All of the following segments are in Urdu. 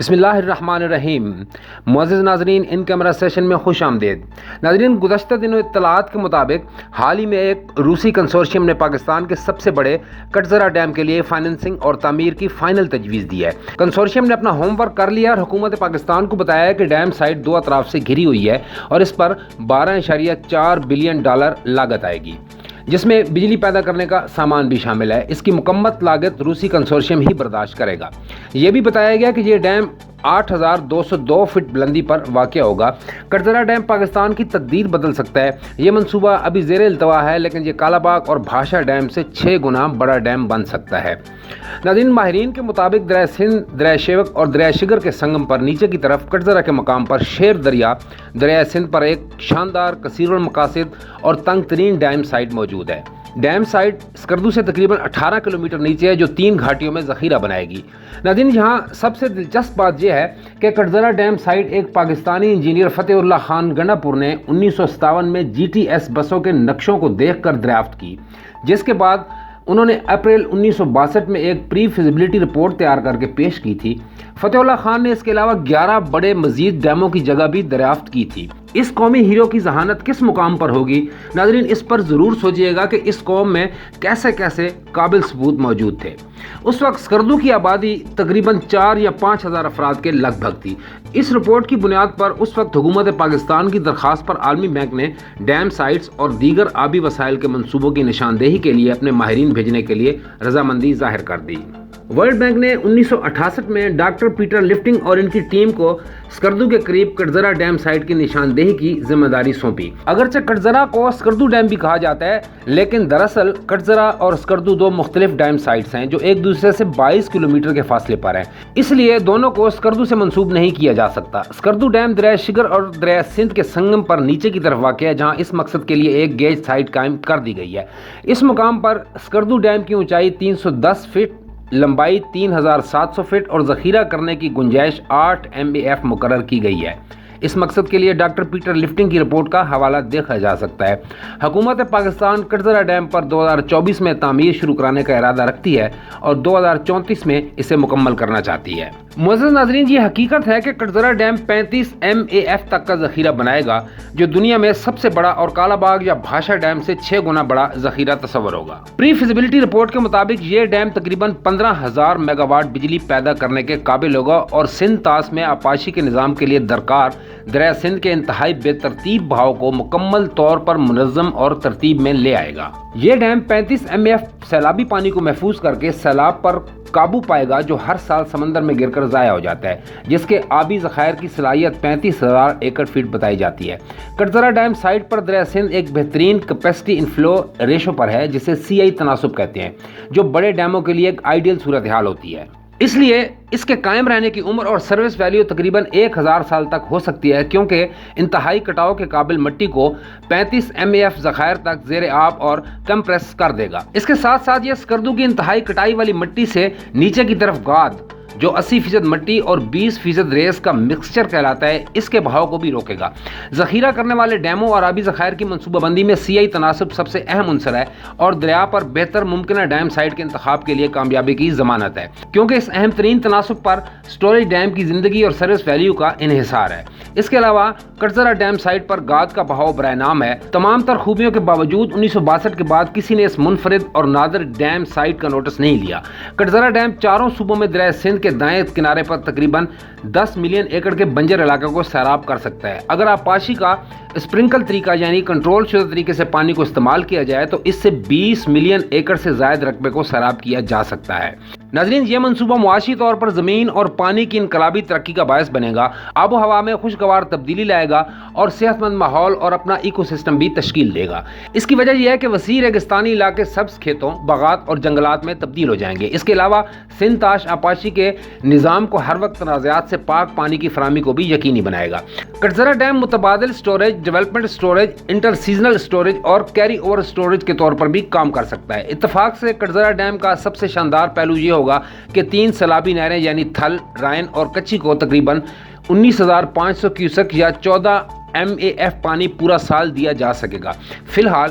بسم اللہ الرحمن الرحیم۔ معزز ناظرین، ان کیمرہ سیشن میں خوش آمدید۔ ناظرین، گزشتہ دنوں اطلاعات کے مطابق حال ہی میں ایک روسی کنسورشیم نے پاکستان کے سب سے بڑے کٹزرہ ڈیم کے لیے فائننسنگ اور تعمیر کی فائنل تجویز دی ہے۔ کنسورشیم نے اپنا ہوم ورک کر لیا اور حکومت پاکستان کو بتایا ہے کہ ڈیم سائٹ دو اطراف سے گھری ہوئی ہے اور اس پر $12.4 بلین لاگت آئے گی، جس میں بجلی پیدا کرنے کا سامان بھی شامل ہے۔ اس کی مکمل لاگت روسی کنسورشیم ہی برداشت کرے گا۔ یہ بھی بتایا گیا کہ یہ ڈیم 8,202 فٹ بلندی پر واقع ہوگا۔ کٹزرہ ڈیم پاکستان کی تقدیر بدل سکتا ہے۔ یہ منصوبہ ابھی زیر التوا ہے، لیکن یہ کالا باغ اور بھاشا ڈیم سے 6 گنا بڑا ڈیم بن سکتا ہے۔ ناظرین، ماہرین کے مطابق دریائے سندھ، دریائے شیوک اور دریائے شگر کے سنگم پر نیچے کی طرف کٹزرہ کے مقام پر شیر دریا دریائے سندھ پر ایک شاندار کثیر المقاصد اور تنگ ترین ڈیم سائٹ موجود ہے۔ ڈیم سائٹ اسکردو سے تقریباً 18 کلومیٹر نیچے ہے، جو 3 گھاٹیوں میں ذخیرہ بنائے گی۔ ناظرین، یہاں سب سے دلچسپ بات یہ ہے کہ کٹزرہ ڈیم سائٹ ایک پاکستانی انجینئر فتح اللہ خان گنڈا پور نے 1957 میں GTS بسوں کے نقشوں کو دیکھ کر دریافت کی، جس کے بعد انہوں نے اپریل 1962 میں ایک پری فیزیبلٹی رپورٹ تیار کر کے پیش کی تھی۔ فتح اللہ خان نے اس کے علاوہ 11 بڑے مزید ڈیموں کی جگہ بھی دریافت کی تھی۔ اس قومی ہیرو کی ذہانت کس مقام پر ہوگی؟ ناظرین، اس پر ضرور سوچئے گا کہ اس قوم میں کیسے کیسے قابل ثبوت موجود تھے۔ اس وقت اسکردو کی آبادی تقریباً 4 یا 5 ہزار افراد کے لگ بھگ تھی۔ اس رپورٹ کی بنیاد پر اس وقت حکومت پاکستان کی درخواست پر عالمی بینک نے ڈیم سائٹس اور دیگر آبی وسائل کے منصوبوں کی نشاندہی کے لیے اپنے ماہرین بھیجنے کے لیے رضامندی ظاہر کر دی۔ ورلڈ بینک نے 1968 میں ڈاکٹر پیٹر لفٹنگ اور ان کی ٹیم کو اسکردو کے قریب کٹزرہ ڈیم سائٹ کی نشاندہی کی ذمہ داری سونپی۔ اگرچہ کٹزرہ کو اسکردو ڈیم بھی کہا جاتا ہے، لیکن دراصل کٹزرہ اور اسکردو 2 مختلف ڈیم سائٹس ہیں جو ایک دوسرے سے 22 کلومیٹر کے فاصلے پر ہیں۔ اس لیے دونوں کو اسکردو سے منسوب نہیں کیا جا سکتا۔ اسکردو ڈیم دریائے شگر اور دریائے سندھ کے سنگم پر نیچے کی طرف واقع ہے، جہاں اس مقصد کے لیے ایک گیج سائٹ قائم کر دی گئی ہے۔ اس مقام پر اسکردو ڈیم کی اونچائی 310 فٹ، لمبائی 3700 فٹ اور ذخیرہ کرنے کی گنجائش 8 MAF مقرر کی گئی ہے۔ اس مقصد کے لیے ڈاکٹر پیٹر لفٹنگ کی رپورٹ کا حوالہ دیکھا جا سکتا ہے۔ حکومت پاکستان کٹزرہ ڈیم پر 2024 میں تعمیر شروع کرانے کا ارادہ رکھتی ہے اور 2034 میں اسے مکمل کرنا چاہتی ہے۔ معزز ناظرین، یہ حقیقت ہے کہ کٹزرہ ڈیم 35 MAF تک کا ذخیرہ بنائے گا، جو دنیا میں سب سے بڑا اور کالا باغ یا بھاشا ڈیم سے 6 گنا بڑا ذخیرہ تصور ہوگا۔ پری فیزیبلٹی رپورٹ کے مطابق یہ ڈیم تقریباً 15,000 میگا واٹ بجلی پیدا کرنے کے قابل ہوگا اور سندھ طاس میں آبپاشی کے نظام کے لیے درکار دریائے سندھ کے انتہائی بے ترتیب بہاؤ کو مکمل طور پر منظم اور ترتیب میں لے آئے گا۔ یہ ڈیم 35 MAF سیلابی پانی کو محفوظ کر کے سیلاب پر قابو پائے گا، جو ہر سال سمندر میں گر کر ضائع ہو جاتا ہے، جس کے آبی ذخائر کی صلاحیت 35,000 ایکڑ فٹ بتائی جاتی ہے۔ کٹزرہ ڈیم سائٹ پر دریائے سندھ ایک بہترین کیپیسٹی انفلو ریشو پر ہے، جسے CI تناسب کہتے ہیں، جو بڑے ڈیموں کے لیے ایک آئیڈیل صورتحال ہوتی ہے۔ اس لیے اس کے قائم رہنے کی عمر اور سروس ویلیو تقریباً 1000 سال تک ہو سکتی ہے، کیونکہ انتہائی کٹاؤ کے قابل مٹی کو 35 MAF ذخائر تک زیر آب اور کمپریس کر دے گا۔ اس کے ساتھ ساتھ یہ اسکردو کی انتہائی کٹائی والی مٹی سے نیچے کی طرف گاد، جو 80% مٹی اور 20% ریز کا مکسچر کہلاتا ہے، اس کے بہاؤ کو بھی روکے گا۔ ذخیرہ کرنے والے ڈیموں اور آبی ذخائر کی منصوبہ بندی میں CI تناسب سب سے اہم عنصر ہے اور دریا پر بہتر ممکنہ ڈیم سائٹ کے انتخاب کے لیے کامیابی کی ضمانت ہے، کیونکہ اس اہم ترین تناسب پر سٹوریج ڈیم کی زندگی اور سروس ویلیو کا انحصار ہے۔ اس کے علاوہ کٹزرہ ڈیم سائٹ پر گاد کا بہاؤ برائے نام ہے۔ تمام تر خوبیوں کے باوجود 1962 کے بعد کسی نے اس منفرد اور نادر ڈیم سائٹ کا نوٹس نہیں لیا۔ کٹزرہ ڈیم چاروں صوبوں میں دریائے سندھ کے دائیں کنارے پر تقریباً 10 ملین ایکڑ کے بنجر علاقے کو سیراب کر سکتا ہے۔ اگر آبپاشی کا اسپرنکل طریقہ یعنی کنٹرول شدہ طریقے سے پانی کو استعمال کیا جائے تو اس سے 20 ملین ایکڑ سے زائد رقبے کو سیراب کیا جا سکتا ہے۔ ناظرین، یہ منصوبہ معاشی طور پر زمین اور پانی کی انقلابی ترقی کا باعث بنے گا، آب و ہوا میں خوشگوار تبدیلی لائے گا اور صحت مند ماحول اور اپنا ایکو سسٹم بھی تشکیل دے گا۔ اس کی وجہ یہ ہے کہ وسیع ریگستانی علاقے سبز کھیتوں، باغات اور جنگلات میں تبدیل ہو جائیں گے۔ اس کے علاوہ سندھ تاش آبپاشی کے نظام کو ہر وقت تنازعات سے پاک پانی کی فراہمی کو بھی یقینی بنائے گا۔ کٹزرہ ڈیم متبادل storage, development storage, inter seasonal storage اور کیری اوور سٹوریج کے طور پر بھی کام کر سکتا ہے۔ اتفاق سے کٹزرہ ڈیم کا سب سے شاندار پہلو یہ ہوگا کہ 3 سیلابی نہریں یعنی تھل، رائن اور کچی کو تقریباً 19,500 کیوسک یا 14 MAF پانی پورا سال دیا جا سکے گا۔ فی الحال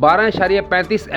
12.35